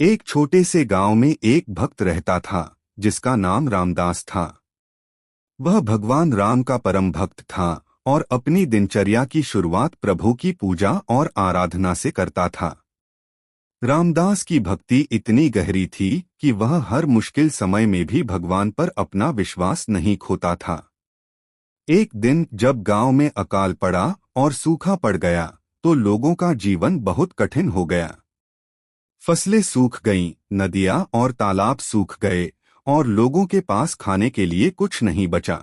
एक छोटे से गांव में एक भक्त रहता था जिसका नाम रामदास था। वह भगवान राम का परम भक्त था और अपनी दिनचर्या की शुरुआत प्रभु की पूजा और आराधना से करता था। रामदास की भक्ति इतनी गहरी थी कि वह हर मुश्किल समय में भी भगवान पर अपना विश्वास नहीं खोता था। एक दिन जब गांव में अकाल पड़ा और सूखा पड़ गया तो लोगों का जीवन बहुत कठिन हो गया। फसलें सूख गईं, नदियां और तालाब सूख गए और लोगों के पास खाने के लिए कुछ नहीं बचा।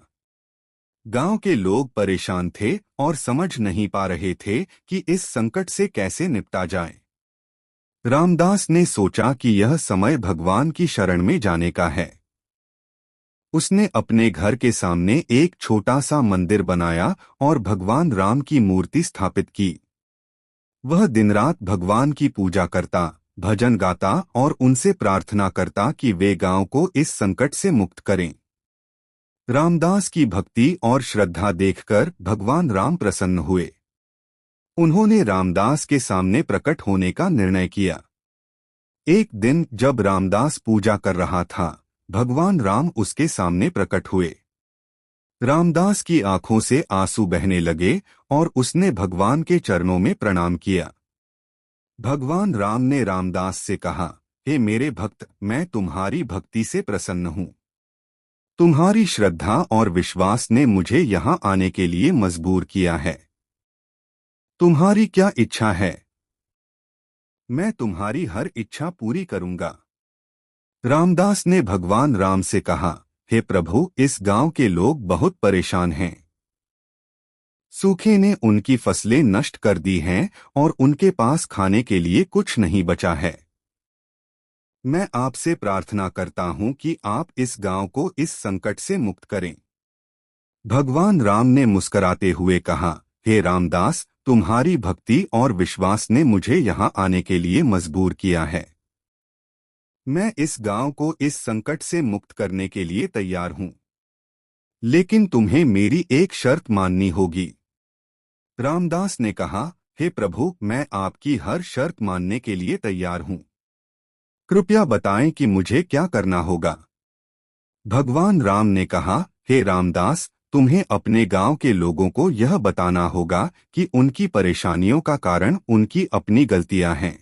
गांव के लोग परेशान थे और समझ नहीं पा रहे थे कि इस संकट से कैसे निपटा जाए। रामदास ने सोचा कि यह समय भगवान की शरण में जाने का है। उसने अपने घर के सामने एक छोटा सा मंदिर बनाया और भगवान राम की मूर्ति स्थापित की। वह दिन रात भगवान की पूजा करता, भजन गाता और उनसे प्रार्थना करता कि वे गांव को इस संकट से मुक्त करें। रामदास की भक्ति और श्रद्धा देखकर भगवान राम प्रसन्न हुए। उन्होंने रामदास के सामने प्रकट होने का निर्णय किया। एक दिन जब रामदास पूजा कर रहा था, भगवान राम उसके सामने प्रकट हुए। रामदास की आंखों से आंसू बहने लगे और उसने भगवान के चरणों में प्रणाम किया। भगवान राम ने रामदास से कहा, हे मेरे भक्त, मैं तुम्हारी भक्ति से प्रसन्न हूँ। तुम्हारी श्रद्धा और विश्वास ने मुझे यहाँ आने के लिए मजबूर किया है। तुम्हारी क्या इच्छा है? मैं तुम्हारी हर इच्छा पूरी करूँगा। रामदास ने भगवान राम से कहा, हे प्रभु, इस गांव के लोग बहुत परेशान हैं। सूखे ने उनकी फसलें नष्ट कर दी हैं और उनके पास खाने के लिए कुछ नहीं बचा है। मैं आपसे प्रार्थना करता हूं कि आप इस गांव को इस संकट से मुक्त करें। भगवान राम ने मुस्कुराते हुए कहा, हे रामदास, तुम्हारी भक्ति और विश्वास ने मुझे यहाँ आने के लिए मजबूर किया है। मैं इस गांव को इस संकट से मुक्त करने के लिए तैयार हूं, लेकिन तुम्हें मेरी एक शर्त माननी होगी। रामदास ने कहा, हे प्रभु, मैं आपकी हर शर्त मानने के लिए तैयार हूं। कृपया बताएं कि मुझे क्या करना होगा। भगवान राम ने कहा, हे रामदास, तुम्हें अपने गांव के लोगों को यह बताना होगा कि उनकी परेशानियों का कारण उनकी अपनी गलतियां हैं।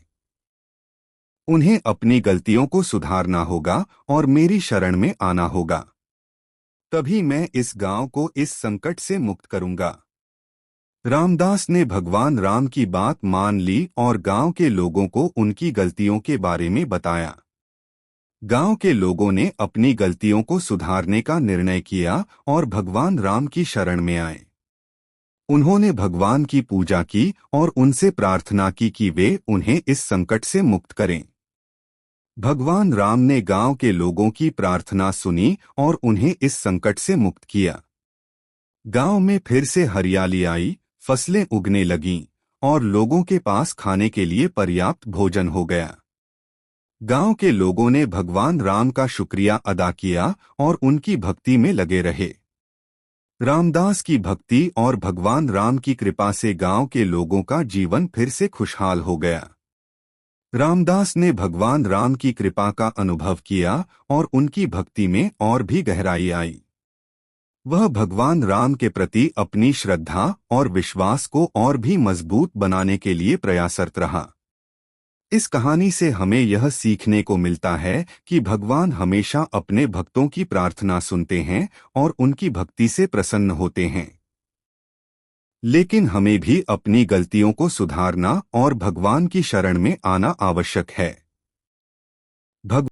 उन्हें अपनी गलतियों को सुधारना होगा और मेरी शरण में आना होगा। तभी मैं इस गांव को इस संकट से मुक्त करूंगा। रामदास ने भगवान राम की बात मान ली और गांव के लोगों को उनकी गलतियों के बारे में बताया। गांव के लोगों ने अपनी गलतियों को सुधारने का निर्णय किया और भगवान राम की शरण में आए। उन्होंने भगवान की पूजा की और उनसे प्रार्थना की कि वे उन्हें इस संकट से मुक्त करें। भगवान राम ने गांव के लोगों की प्रार्थना सुनी और उन्हें इस संकट से मुक्त किया। गांव में फिर से हरियाली आई, फसलें उगने लगीं और लोगों के पास खाने के लिए पर्याप्त भोजन हो गया। गांव के लोगों ने भगवान राम का शुक्रिया अदा किया और उनकी भक्ति में लगे रहे। रामदास की भक्ति और भगवान राम की कृपा से गांव के लोगों का जीवन फिर से खुशहाल हो गया। रामदास ने भगवान राम की कृपा का अनुभव किया और उनकी भक्ति में और भी गहराई आई। वह भगवान राम के प्रति अपनी श्रद्धा और विश्वास को और भी मजबूत बनाने के लिए प्रयासरत रहा। इस कहानी से हमें यह सीखने को मिलता है कि भगवान हमेशा अपने भक्तों की प्रार्थना सुनते हैं और उनकी भक्ति से प्रसन्न होते हैं। लेकिन हमें भी अपनी गलतियों को सुधारना और भगवान की शरण में आना आवश्यक है।